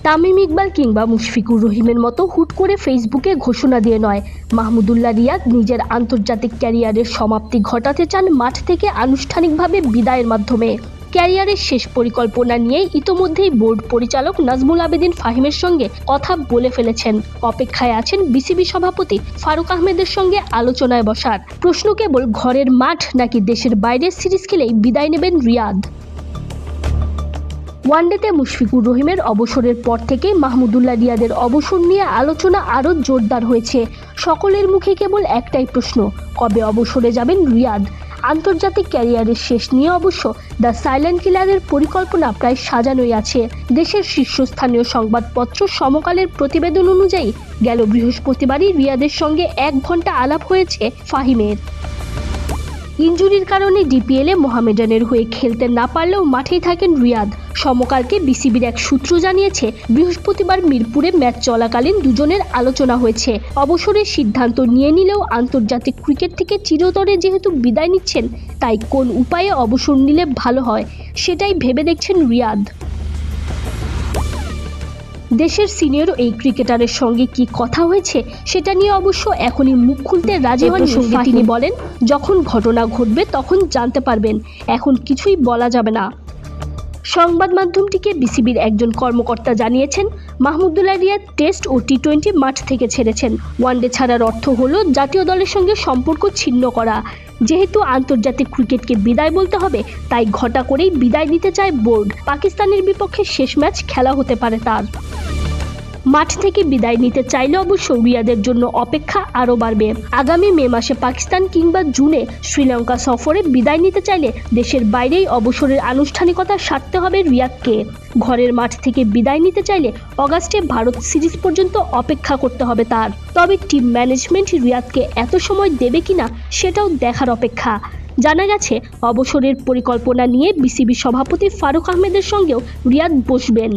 তামিম ইকবাল কিংবা মুশফিকুর রহিমের মতো হুট করে ফেসবুকে ঘোষণা দিয়ে নয়, মাহমুদুল্লাহ রিয়াদ নিজের আন্তর্জাতিক ক্যারিয়ারের সমাপ্তি ঘটাতে চান মাঠ থেকে আনুষ্ঠানিকভাবে বিদায়ের মাধ্যমে। ক্যারিয়ারের শেষ পরিকল্পনা নিয়ে ইতোমধ্যেই বোর্ড পরিচালক নাজমুল আবেদিন ফাহিমের সঙ্গে কথা বলে ফেলেছেন। অপেক্ষায় আছেন বিসিবি সভাপতি ফারুক আহমেদের সঙ্গে আলোচনায় বসার। প্রশ্ন কেবল ঘরের মাঠ নাকি দেশের বাইরের সিরিজ খেলেই বিদায় নেবেন রিয়াদ। ওয়ানডেতে মুশফিকুর রহিমের অবসরের পর থেকে মাহমুদুল্লাহ রিয়াদের অবসর নিয়ে আলোচনা আরও জোরদার হয়েছে। সকলের মুখে কেবল একটাই প্রশ্ন, কবে অবসরে যাবেন রিয়াদ। আন্তর্জাতিক ক্যারিয়ারের শেষ নিয়ে অবশ্য দ্য সাইলেন্ট কিলারের পরিকল্পনা প্রায় সাজানোই আছে। দেশের শীর্ষস্থানীয় সংবাদপত্র সমকালের প্রতিবেদন অনুযায়ী গেল বৃহস্পতিবারই রিয়াদের সঙ্গে 1 ঘন্টা আলাপ হয়েছে ফাহিমের। ইনজুরির কারণে ডিপিএলে মোহামেডানের হয়ে খেলতে না পারলেও মাঠেই থাকেন রিয়াদ। সমকালকে বিসিবির এক সূত্র জানিয়েছে, বৃহস্পতিবার মিরপুরে ম্যাচ চলাকালীন দুজনের আলোচনা হয়েছে। অবসরের সিদ্ধান্ত নিয়ে নিলেও আন্তর্জাতিক ক্রিকেট থেকে চিরতরে যেহেতু বিদায় নিচ্ছেন, তাই কোন উপায়ে অবসর নিলে ভালো হয় সেটাই ভেবে দেখছেন রিয়াদ। দেশের সিনিয়র এই ক্রিকেটারের সঙ্গে কি কথা হয়েছে সেটা নিয়ে অবশ্য এখনই মুখ খুলতে রাজি হননি ফাহিম। তিনি বলেন, যখন ঘটনা ঘটবে তখন জানতে পারবেন, এখন কিছুই বলা যাবে না। সংবাদ মাধ্যমটিকে বিসিবির একজন কর্মকর্তা জানিয়েছেন, মাহমুদুল্লাহ রিয়াদ টেস্ট ও টি-20 মাঠ থেকে ছেড়েছেন। ওয়ানডে ছাড়ার অর্থ হলো জাতীয় দলের সঙ্গে সম্পর্ক ছিন্ন করা। যেহেতু আন্তর্জাতিক ক্রিকেটকে বিদায় বলতে হবে, তাই ঘটা করেই বিদায় দিতে চায় বোর্ড। পাকিস্তানের বিপক্ষে শেষ ম্যাচ খেলা হতে পারে তার। মাঠ থেকে বিদায় নিতে চাইলে অবশ্য রিয়াদের জন্য অপেক্ষা আরও বাড়বে। আগামী মে মাসে পাকিস্তান কিংবা জুনে শ্রীলঙ্কা সফরে বিদায় নিতে চাইলে দেশের বাইরেই অবসরের আনুষ্ঠানিকতা সারতে হবে রিয়াদকে। ঘরের মাঠ থেকে বিদায় নিতে চাইলে অগাস্টে ভারত সিরিজ পর্যন্ত অপেক্ষা করতে হবে তার। তবে টিম ম্যানেজমেন্ট রিয়াদকে এত সময় দেবে কিনা সেটাও দেখার অপেক্ষা। জানা গেছে, অবসরের পরিকল্পনা নিয়ে বিসিবি সভাপতি ফারুক আহমেদের সঙ্গেও রিয়াদ বসবেন।